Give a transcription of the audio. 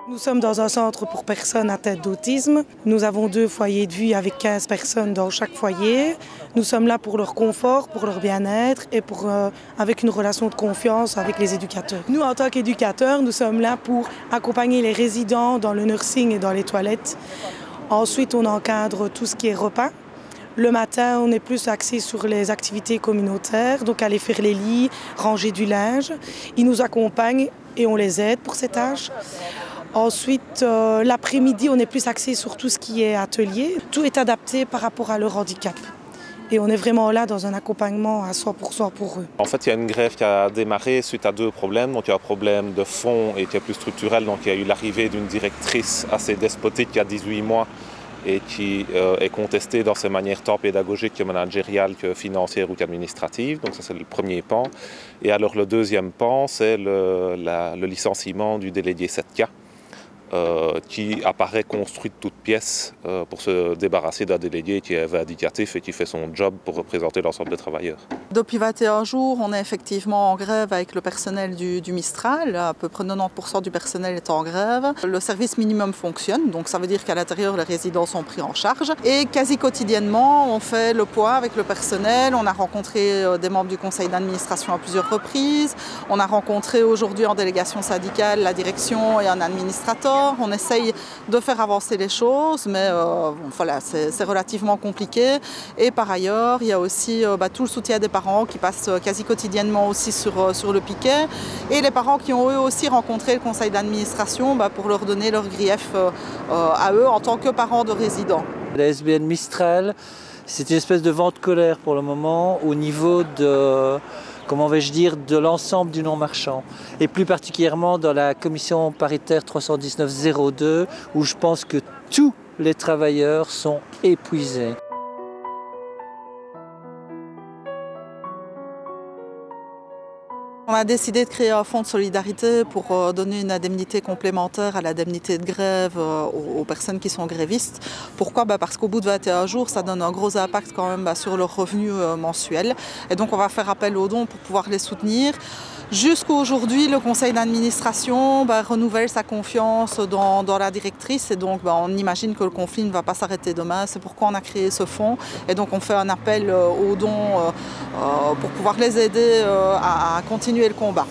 Nous sommes dans un centre pour personnes atteintes d'autisme. Nous avons 2 foyers de vie avec 15 personnes dans chaque foyer. Nous sommes là pour leur confort, pour leur bien-être et avec une relation de confiance avec les éducateurs. Nous, en tant qu'éducateurs, nous sommes là pour accompagner les résidents dans le nursing et dans les toilettes. Ensuite, on encadre tout ce qui est repas. Le matin, on est plus axé sur les activités communautaires, donc aller faire les lits, ranger du linge. Ils nous accompagnent et on les aide pour ces tâches. Ensuite, l'après-midi, on est plus axé sur tout ce qui est atelier. Tout est adapté par rapport à leur handicap. Et on est vraiment là dans un accompagnement à 100% pour eux. En fait, il y a une grève qui a démarré suite à 2 problèmes. Donc, il y a un problème de fond et qui est plus structurel. Donc, il y a eu l'arrivée d'une directrice assez despotique il y a 18 mois et qui est contestée dans ses manières tant pédagogiques que managériales que financières ou qu'administratives. Donc ça, c'est le premier pan. Et alors le deuxième pan, c'est le licenciement du délégué 7K. Qui apparaît construit de toutes pièces pour se débarrasser d'un délégué qui est vindicatif et qui fait son job pour représenter l'ensemble des travailleurs. Depuis 21 jours, on est effectivement en grève avec le personnel du Mistral. À peu près 90% du personnel est en grève. Le service minimum fonctionne, donc ça veut dire qu'à l'intérieur, les résidents sont pris en charge. Et quasi quotidiennement, on fait le point avec le personnel. On a rencontré des membres du conseil d'administration à plusieurs reprises. On a rencontré aujourd'hui en délégation syndicale la direction et un administrateur. On essaye de faire avancer les choses, mais voilà, c'est relativement compliqué. Et par ailleurs, il y a aussi tout le soutien des parents qui passent quasi quotidiennement aussi sur le piquet. Et les parents qui ont eux aussi rencontré le conseil d'administration pour leur donner leurs griefs à eux en tant que parents de résidents. La SBL Mistral, c'est une espèce de vent de colère pour le moment au niveau de... comment vais-je dire, de l'ensemble du non-marchand. Et plus particulièrement dans la commission paritaire 319-02, où je pense que tous les travailleurs sont épuisés. On a décidé de créer un fonds de solidarité pour donner une indemnité complémentaire à l'indemnité de grève aux personnes qui sont grévistes. Pourquoi? Parce qu'au bout de 21 jours, ça donne un gros impact quand même sur leurs revenus mensuels. Et donc on va faire appel aux dons pour pouvoir les soutenir. Jusqu'à aujourd'hui, le conseil d'administration renouvelle sa confiance dans la directrice et donc on imagine que le conflit ne va pas s'arrêter demain. C'est pourquoi on a créé ce fonds et donc on fait un appel aux dons pour pouvoir les aider à continuer le combat.